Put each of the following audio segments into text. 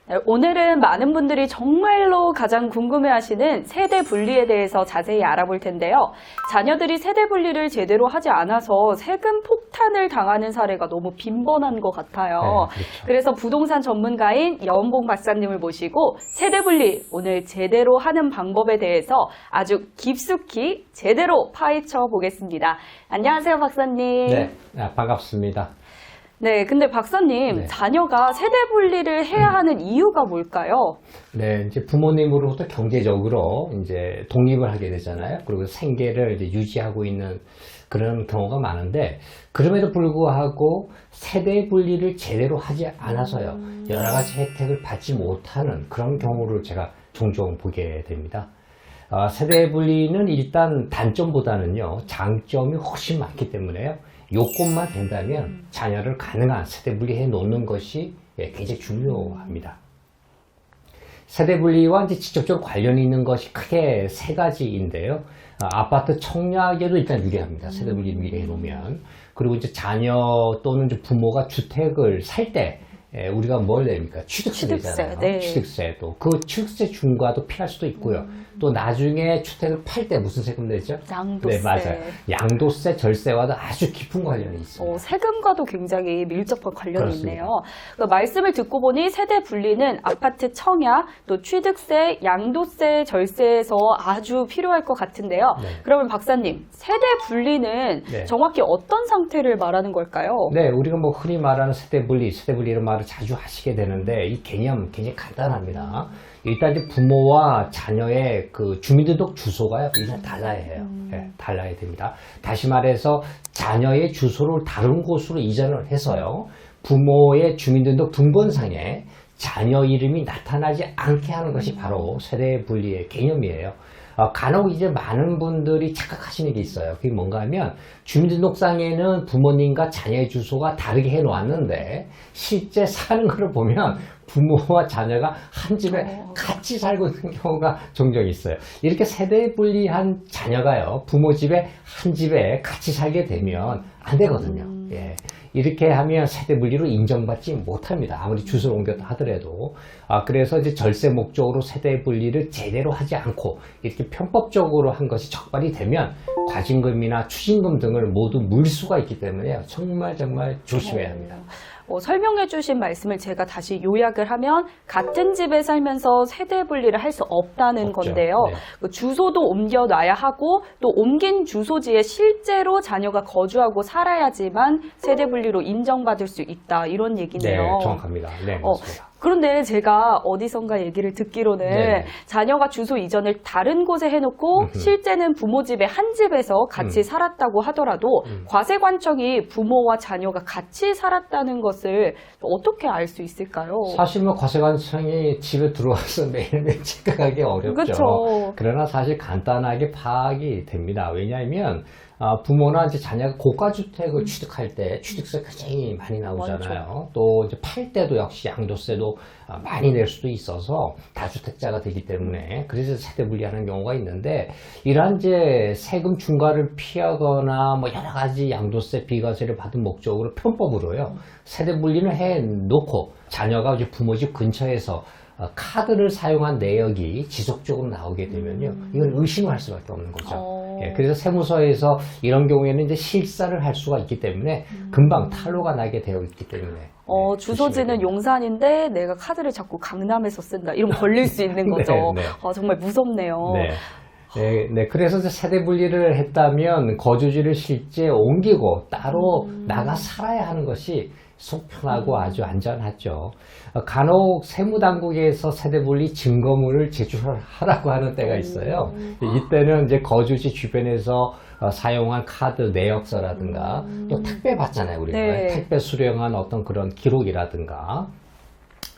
네, 오늘은 많은 분들이 정말로 가장 궁금해하시는 세대 분리에 대해서 자세히 알아볼 텐데요. 자녀들이 세대 분리를 제대로 하지 않아서 세금 폭탄을 당하는 사례가 너무 빈번한 것 같아요. 네, 그렇죠. 그래서 부동산 전문가인 여원봉 박사님을 모시고 세대 분리 오늘 제대로 하는 방법에 대해서 아주 깊숙이 제대로 파헤쳐 보겠습니다. 안녕하세요, 박사님. 네, 반갑습니다. 네, 근데 박사님, 네. 자녀가 세대 분리를 해야 하는 이유가 뭘까요? 네, 이제 부모님으로부터 경제적으로 이제 독립을 하게 되잖아요. 그리고 생계를 이제 유지하고 있는 그런 경우가 많은데, 그럼에도 불구하고 세대 분리를 제대로 하지 않아서요, 여러 가지 혜택을 받지 못하는 그런 경우를 제가 종종 보게 됩니다. 세대 분리는 일단 단점보다는요, 장점이 훨씬 많기 때문에요. 요건만 된다면 자녀를 가능한 세대 분리해 놓는 것이 굉장히 중요합니다. 세대 분리와 이제 직접적으로 관련이 있는 것이 크게 세 가지인데요. 아파트 청약에도 일단 유리합니다. 세대 분리를 미리 해 놓으면. 그리고 이제 자녀 또는 이제 부모가 주택을 살 때 우리가 뭘 냅니까? 취득세 내잖아요. 네. 취득세도. 그 취득세 중과도 피할 수도 있고요. 또 나중에 주택을 팔 때 무슨 세금 내죠? 양도세. 네, 맞아요. 양도세, 절세와도 아주 깊은 관련이 있습니다. 세금과도 굉장히 밀접한 관련이 그렇습니다. 있네요. 그러니까 말씀을 듣고 보니 세대 분리는 아파트 청약, 또 취득세, 양도세, 절세에서 아주 필요할 것 같은데요. 네. 그러면 박사님, 세대 분리는 네. 정확히 어떤 상태를 말하는 걸까요? 네, 우리가 뭐 흔히 말하는 세대 분리 이런 말을 자주 하시게 되는데 이 개념 굉장히 간단합니다. 일단 이제 부모와 자녀의 그 주민등록 주소가요, 일단 달라야 해요. 네, 달라야 됩니다. 다시 말해서 자녀의 주소를 다른 곳으로 이전을 해서요, 부모의 주민등록 등본상에 자녀 이름이 나타나지 않게 하는 것이 바로 세대 분리의 개념이에요. 간혹 이제 많은 분들이 착각하시는 게 있어요. 그게 뭔가 하면 주민등록상에는 부모님과 자녀의 주소가 다르게 해 놓았는데 실제 사는 것을 보면 부모와 자녀가 한 집에 같이 살고 있는 경우가 종종 있어요. 이렇게 세대 분리한 자녀가요, 부모 집에 한 집에 같이 살게 되면 안 되거든요. 예. 이렇게 하면 세대 분리로 인정받지 못합니다. 아무리 주소를 옮겼다 하더라도. 그래서 이제 절세 목적으로 세대 분리를 제대로 하지 않고 이렇게 편법적으로 한 것이 적발이 되면 과징금이나 추징금 등을 모두 물 수가 있기 때문에 정말 조심해야 합니다. 설명해 주신 말씀을 제가 다시 요약을 하면 같은 집에 살면서 세대 분리를 할 수 없다는 없죠. 건데요. 네. 그 주소도 옮겨놔야 하고 또 옮긴 주소지에 실제로 자녀가 거주하고 살아야지만 세대 분리로 인정받을 수 있다, 이런 얘기네요. 네, 정확합니다. 네, 맞습니다. 그런데 제가 어디선가 얘기를 듣기로는 네네. 자녀가 주소 이전을 다른 곳에 해놓고 실제는 부모 집의 한 집에서 같이 살았다고 하더라도 과세관청이 부모와 자녀가 같이 살았다는 것을 어떻게 알 수 있을까요? 사실 뭐 과세관청이 집에 들어와서 매일매일 체크하기 어렵죠. 그쵸. 그러나 사실 간단하게 파악이 됩니다. 왜냐하면 부모나 이제 자녀가 고가주택을 취득할 때 취득세 굉장히 많이 나오잖아요. 또 이제 팔 때도 역시 양도세도 많이 낼 수도 있어서 다주택자가 되기 때문에 그래서 세대 분리하는 경우가 있는데, 이러한 이제 세금 중과를 피하거나 뭐 여러 가지 양도세, 비과세를 받은 목적으로 편법으로요, 세대 분리는 해 놓고 자녀가 이제 부모 집 근처에서 카드를 사용한 내역이 지속적으로 나오게 되면요, 이건 의심을 할 수밖에 없는 거죠. 예, 그래서 세무서에서 이런 경우에는 이제 실사를 할 수가 있기 때문에 금방 탈로가 나게 되어 있기 때문에. 주소지는 용산인데 내가 카드를 자꾸 강남에서 쓴다, 이러면 걸릴 수 있는 거죠. 네. 정말 무섭네요. 네. 그래서 이제 세대 분리를 했다면 거주지를 실제 옮기고 따로 나가 살아야 하는 것이 속 편하고 아주 안전하죠. 간혹 세무당국에서 세대분리 증거물을 제출하라고 하는 때가 있어요. 이때는 이제 거주지 주변에서 사용한 카드 내역서라든가 또 택배 받잖아요, 우리가. 네. 택배 수령한 어떤 그런 기록이라든가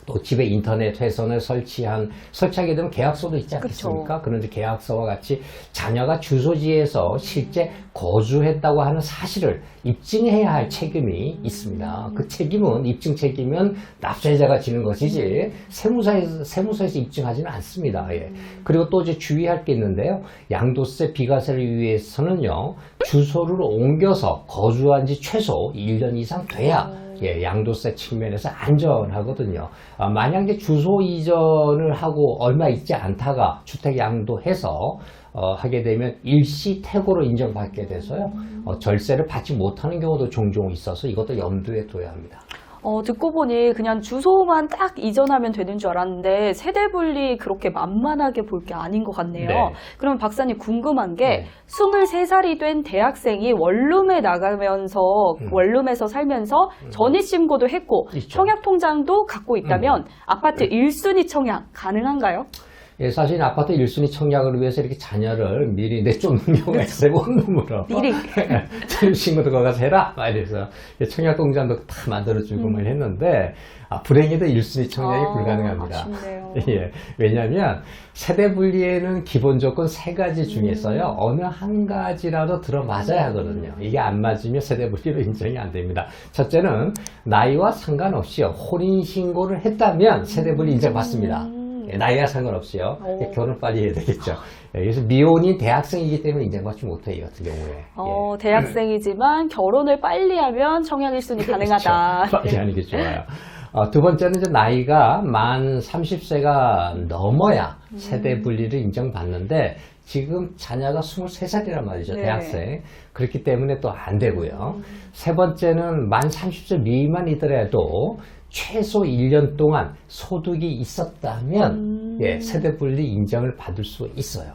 또 집에 인터넷 회선을 설치하게 되면 계약서도 있지 않겠습니까? 그런 계약서와 같이 자녀가 주소지에서 실제 거주했다고 하는 사실을 입증해야 할 책임이 있습니다. 그 책임은, 입증 책임은 납세자가 지는 것이지 세무서에서 입증하지는 않습니다. 예. 그리고 또 이제 주의할 게 있는데요. 양도세, 비과세를 위해서는요, 주소를 옮겨서 거주한 지 최소 1년 이상 돼야 예, 양도세 측면에서 안전하거든요. 만약 이제 주소 이전을 하고 얼마 있지 않다가 주택 양도해서 하게 되면 일시 퇴고로 인정받게 돼서요. 절세를 받지 못하는 경우도 종종 있어서 이것도 염두에 둬야 합니다. 듣고 보니 그냥 주소만 딱 이전하면 되는 줄 알았는데 세대 분리 그렇게 만만하게 볼 게 아닌 것 같네요. 네. 그럼 박사님 궁금한 게 네. 23살이 된 대학생이 원룸에 나가면서 원룸에서 살면서 전입신고도 했고 있죠. 청약통장도 갖고 있다면 아파트 1순위 청약 가능한가요? 예, 사실 아파트 1순위 청약을 위해서 이렇게 자녀를 미리 내쫓는 경우가 있어요. 원룸으로. 미리. 전입신고도 거기 가서 해라. 막 이래서 청약통장도 다 만들어주고 막 했는데, 불행히도 1순위 청약이 불가능합니다. 아쉽네요. 예, 왜냐하면 세대 분리에는 기본 조건 3가지 중에서요, 어느 한 가지라도 들어맞아야 하거든요. 이게 안 맞으면 세대 분리로 인정이 안 됩니다. 첫째는 나이와 상관없이요, 혼인신고를 했다면 세대 분리 인정받습니다. 예, 나이와 상관없이요. 결혼 빨리 해야 되겠죠. 예, 그래서 미혼인 대학생이기 때문에 인정받지 못해요, 이 같은 경우에. 예. 대학생이지만 결혼을 빨리 하면 청약 1순위 가능하다. 그렇죠. 빨리 하는 게 좋아요. 두 번째는 이제 나이가 만 30세가 넘어야 세대 분리를 인정받는데, 지금 자녀가 23살이란 말이죠. 네. 대학생. 그렇기 때문에 또 안 되고요. 세 번째는 만 30세 미만이더라도 최소 1년 동안 소득이 있었다면 예, 세대 분리 인정을 받을 수 있어요.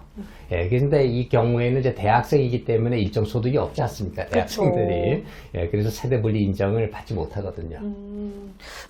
예, 그런데 이 경우에는 이제 대학생이기 때문에 일정 소득이 없지 않습니까? 대학생들이. 예, 그래서 세대 분리 인정을 받지 못하거든요.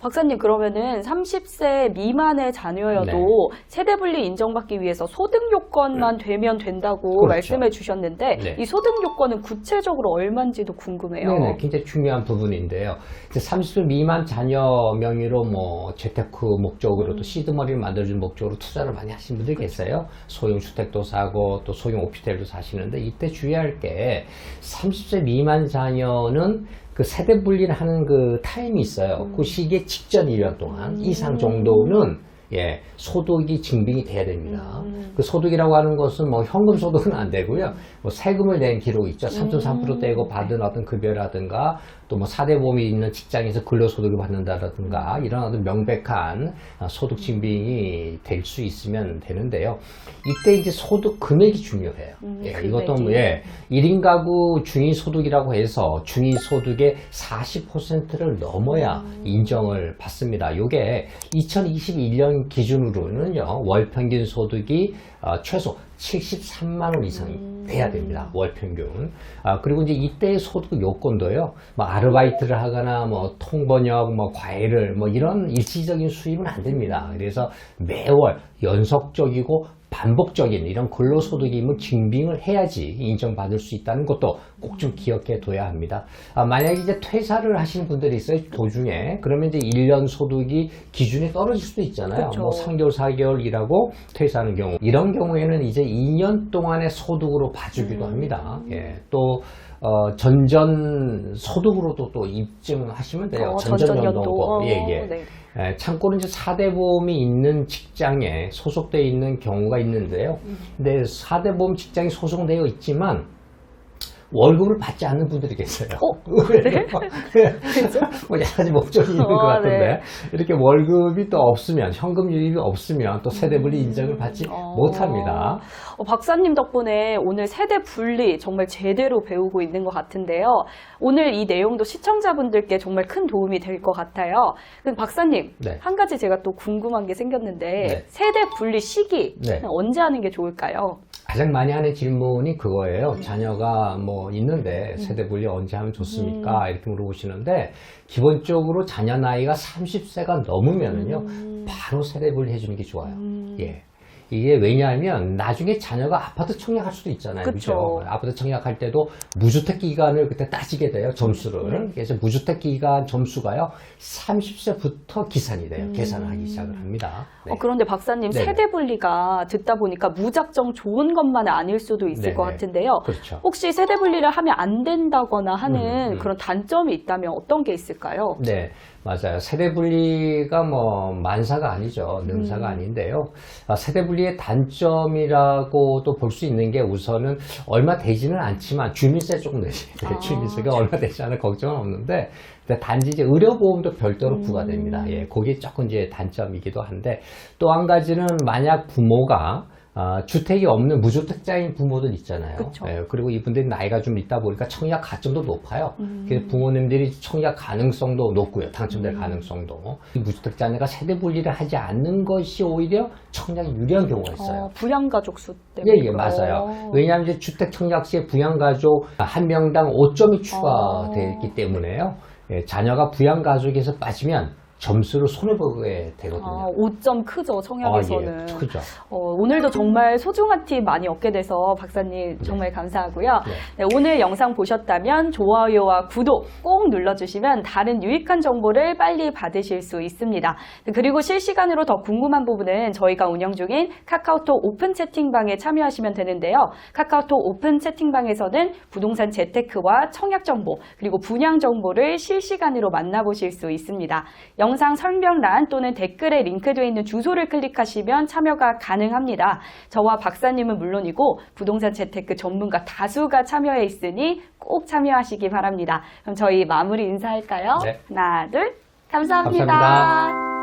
박사님 그러면은 30세 미만의 자녀여도 네. 세대 분리 인정받기 위해서 소득 요건만 되면 된다고 그렇죠. 말씀해 주셨는데 네. 이 소득 요건은 구체적으로 얼마인지도 궁금해요. 네, 굉장히 중요한 부분인데요. 이제 30세 미만 자녀 명의로 뭐 재테크 목적으로 또 시드머니를 만들어주는 목적으로 투자를 많이 하시는 분들이 계세요. 소형 주택도 사고 또 소형 오피스텔도 사시는데, 이때 주의할 게 30세 미만 자녀는 그 세대 분리를 하는 그 타임이 있어요. 그 시기에 직전 1년 동안 이상 정도는 예, 소득이 증빙이 돼야 됩니다. 그 소득이라고 하는 것은 뭐 현금 소득은 안 되고요. 뭐 세금을 낸 기록이 있죠. 3.3% 떼고 받은 어떤 급여라든가 또 뭐 4대 보험이 있는 직장에서 근로소득을 받는다라든가 이런 어떤 명백한 소득 증빙이 될 수 있으면 되는데요. 이때 이제 소득 금액이 중요해요. 예, 이것도 뭐, 예, 1인 가구 중위소득이라고 해서 중위소득의 40%를 넘어야 인정을 받습니다. 이게 2021년 기준으로는요, 월 평균 소득이 최소 73만 원 이상 돼야 됩니다. 월 평균. 그리고 이제 이때의 소득 요건도요, 뭐 아르바이트를 하거나 뭐 통번역, 뭐 과외를 뭐 이런 일시적인 수입은 안 됩니다. 그래서 매월 연속적이고 반복적인 이런 근로소득임을 증빙을 해야지 인정받을 수 있다는 것도 꼭 좀 기억해 둬야 합니다. 만약에 이제 퇴사를 하시는 분들이 있어요, 도중에. 그러면 이제 1년 소득이 기준이 떨어질 수도 있잖아요. 그쵸. 뭐 3개월, 4개월 일하고 퇴사하는 경우. 이런 경우에는 이제 2년 동안의 소득으로 봐주기도 합니다. 예, 또, 전전 소득으로도 또 입증하시면 돼요. 전전연도금. 예, 예. 네. 참고로 이제 4대 보험이 있는 직장에 소속되어 있는 경우가 있는데요. 근데 4대 보험 직장에 소속되어 있지만 월급을 받지 않는 분들이 계세요. 네? 뭐 여러 가지 목적이 있는 것 같은데, 네. 이렇게 월급이 또 없으면, 현금 유입이 없으면 또 세대 분리 인정을 받지 못합니다. 박사님 덕분에 오늘 세대 분리 정말 제대로 배우고 있는 것 같은데요. 오늘 이 내용도 시청자분들께 정말 큰 도움이 될 것 같아요. 그럼 박사님, 네. 한 가지 제가 또 궁금한 게 생겼는데 네. 세대 분리 시기 네. 언제 하는 게 좋을까요? 가장 많이 하는 질문이 그거예요. 자녀가 뭐 있는데 세대 분리 언제 하면 좋습니까? 이렇게 물어보시는데, 기본적으로 자녀 나이가 30세가 넘으면은요, 바로 세대 분리 해주는 게 좋아요. 예. 이게 왜냐하면 나중에 자녀가 아파트 청약할 수도 있잖아요. 그쵸. 그죠? 아파트 청약할 때도 무주택 기간을 그때 따지게 돼요. 점수를. 그래서 무주택 기간 점수가요, 30세부터 기산이 돼요. 계산을 하기 시작을 합니다. 네. 그런데 박사님, 네네. 세대 분리가 듣다 보니까 무작정 좋은 것만은 아닐 수도 있을 네네. 것 같은데요. 그렇죠. 혹시 세대 분리를 하면 안 된다거나 하는 음. 그런 단점이 있다면 어떤 게 있을까요? 네. 맞아요. 세대 분리가 뭐 만사가 아니죠. 능사가 아닌데요. 세대 분리의 단점이라고도 볼 수 있는 게 우선은 얼마 되지는 않지만 주민세 조금 내셔야 돼요. 주민세가 얼마 되지 않을 걱정은 없는데 근데 단지 이제 의료보험도 별도로 부과됩니다. 예, 그게 조금 이제 단점이기도 한데 또 한 가지는 만약 부모가 주택이 없는 무주택자인 부모들 있잖아요. 그쵸. 예, 그리고 이분들이 나이가 좀 있다 보니까 청약 가점도 높아요. 그래서 부모님들이 청약 가능성도 높고요. 당첨될 가능성도. 이 무주택자녀가 세대 분리를 하지 않는 것이 오히려 청약이 유리한 경우가 있어요. 부양가족 수 때문에. 예, 맞아요. 왜냐하면 이제 주택 청약 시에 부양가족 한 명당 5점이 추가되기 때문에요. 예, 자녀가 부양가족에서 빠지면 점수를 손해보게 되거든요. 5점 크죠, 청약에서는. 예, 크죠. 오늘도 정말 소중한 팁 많이 얻게 돼서 박사님 정말 감사하고요. 네, 오늘 영상 보셨다면 좋아요와 구독 꼭 눌러주시면 다른 유익한 정보를 빨리 받으실 수 있습니다. 그리고 실시간으로 더 궁금한 부분은 저희가 운영 중인 카카오톡 오픈 채팅방에 참여하시면 되는데요. 카카오톡 오픈 채팅방에서는 부동산 재테크와 청약 정보 그리고 분양 정보를 실시간으로 만나보실 수 있습니다. 영상 설명란 또는 댓글에 링크되어 있는 주소를 클릭하시면 참여가 가능합니다. 저와 박사님은 물론이고 부동산 재테크 전문가 다수가 참여해 있으니 꼭 참여하시기 바랍니다. 그럼 저희 마무리 인사할까요? 네. 하나, 둘, 감사합니다. 감사합니다.